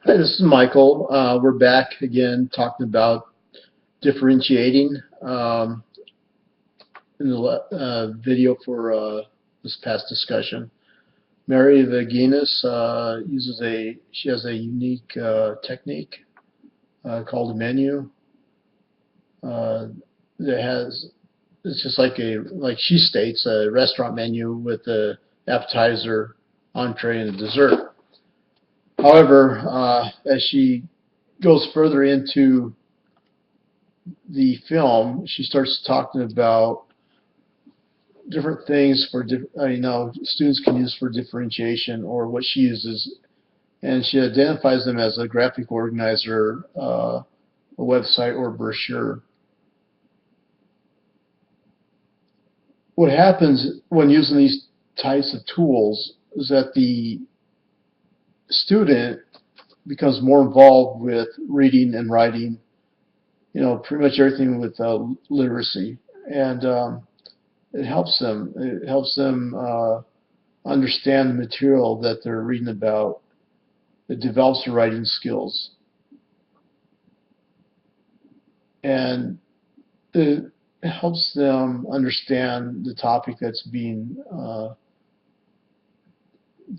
Hi, this is Michael. We're back again talking about differentiating in the video for this past discussion. Mary Vaginas she has a unique technique called a menu that has, it's just like she states, a restaurant menu with the appetizer, entree, and a dessert. However, as she goes further into the film, she starts talking about different things for students can use for differentiation, or what she uses, and she identifies them as a graphic organizer, a website, or brochure. What happens when using these types of tools is that the student becomes more involved with reading and writing, pretty much everything with literacy, and it helps them. It helps them understand the material that they're reading about. It develops their writing skills, and it helps them understand the topic that's being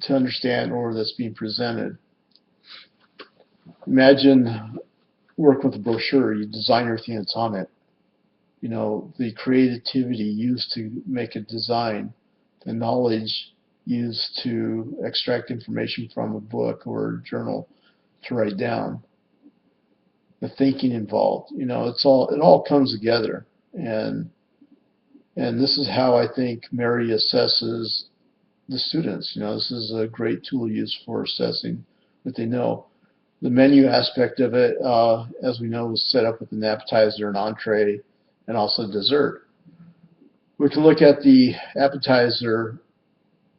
to understand, or that's being presented. Imagine work with a brochure. You design everything that's on it. The creativity used to make a design, the knowledge used to extract information from a book or a journal to write down, the thinking involved. It all comes together, and this is how I think Mary assesses the students. This is a great tool used for assessing what they know. The menu aspect of it, as we know, is set up with an appetizer, an entree, and also dessert. We can look at the appetizer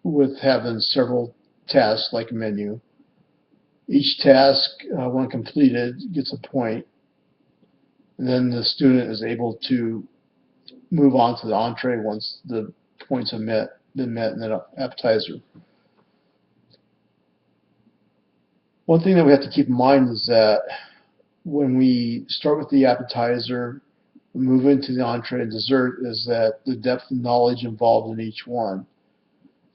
with having several tasks like a menu. Each task, when completed, gets a point, and then the student is able to move on to the entree once the points have been met in the appetizer. One thing that we have to keep in mind is that when we start with the appetizer, move into the entree and dessert, is that the depth of knowledge involved in each one.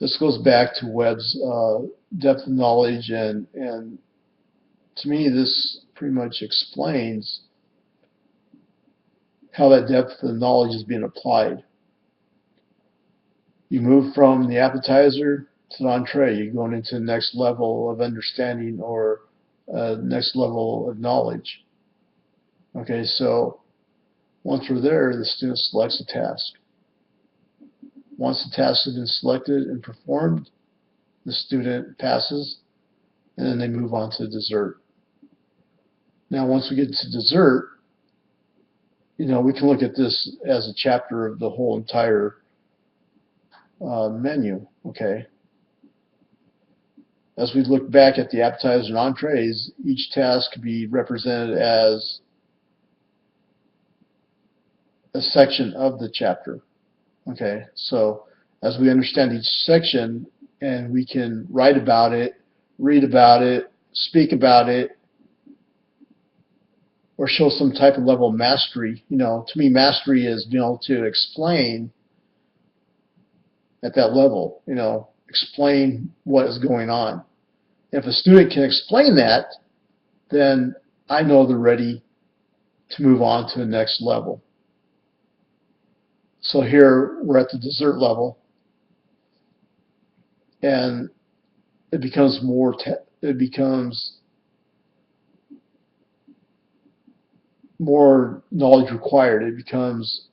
This goes back to Webb's depth of knowledge, and to me this pretty much explains how that depth of knowledge is being applied. You move from the appetizer to the entree, you're going into the next level of understanding, or next level of knowledge. Okay, so once we're there, the student selects a task. Once the task has been selected and performed, the student passes, and then they move on to dessert. Now, once we get to dessert, we can look at this as a chapter of the whole entire menu, okay? As we look back at the appetizers and entrees, each task could be represented as a section of the chapter. Okay, so as we understand each section, and we can write about it, read about it, speak about it, or show some type of level of mastery. To me, mastery is being able to explain at that level, explain what is going on. If a student can explain that, then I know they're ready to move on to the next level. So here we're at the dessert level, and it becomes more knowledge required. It becomes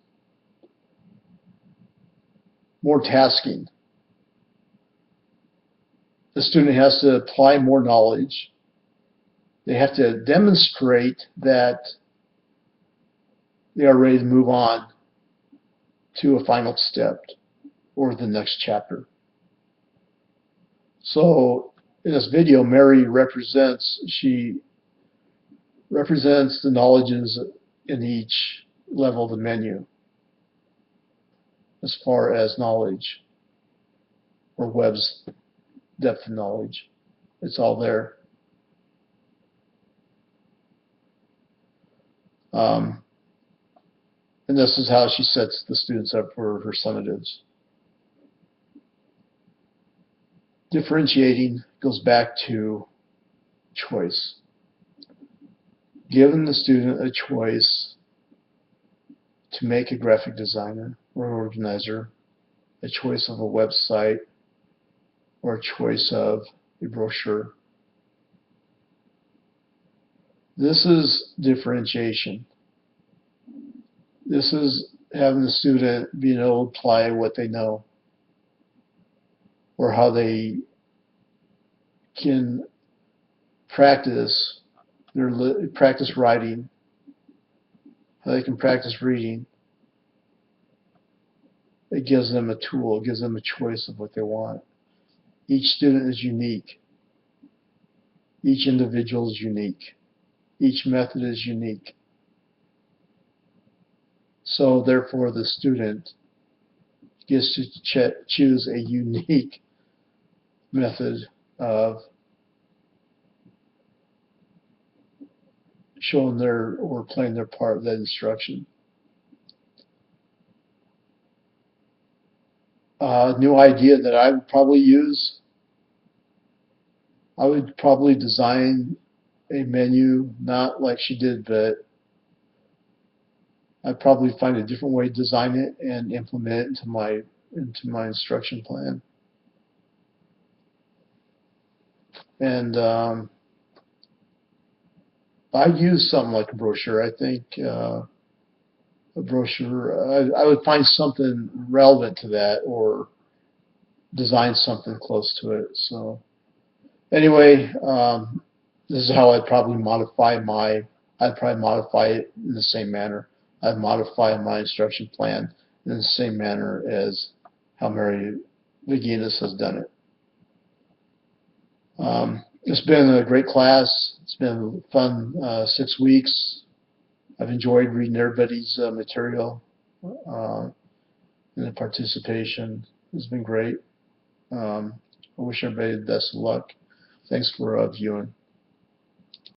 more tasking. The student has to apply more knowledge. They have to demonstrate that they are ready to move on to a final step or the next chapter. So in this video, Mary represents the knowledges in each level of the menu as far as knowledge, or Webb's depth of knowledge. It's all there. Um, and this is how she sets the students up for her summatives. Differentiating goes back to choice. Giving the student a choice to make a graphic designer or organizer, a choice of a website, or a choice of a brochure. This is differentiation. This is having the student being able to apply what they know or how they can practice practice writing, how they can practice reading. It gives them a tool, it gives them a choice of what they want. Each student is unique. Each individual is unique. Each method is unique. So therefore the student gets to choose a unique method of showing their or playing their part of that instruction. New idea that I would probably use, I would probably design a menu, not like she did, but I'd probably find a different way to design it and implement it into my instruction plan. And I use something like a brochure. I think a brochure, I would find something relevant to that or design something close to it. So anyway, this is how I'd probably I'd probably modify it in the same manner. I'd modify my instruction plan in the same manner as how Mary McGinnis has done it. It's been a great class. It's been fun 6 weeks. I've enjoyed reading everybody's material uh, and the participation. It's been great. I wish everybody the best of luck. Thanks for viewing.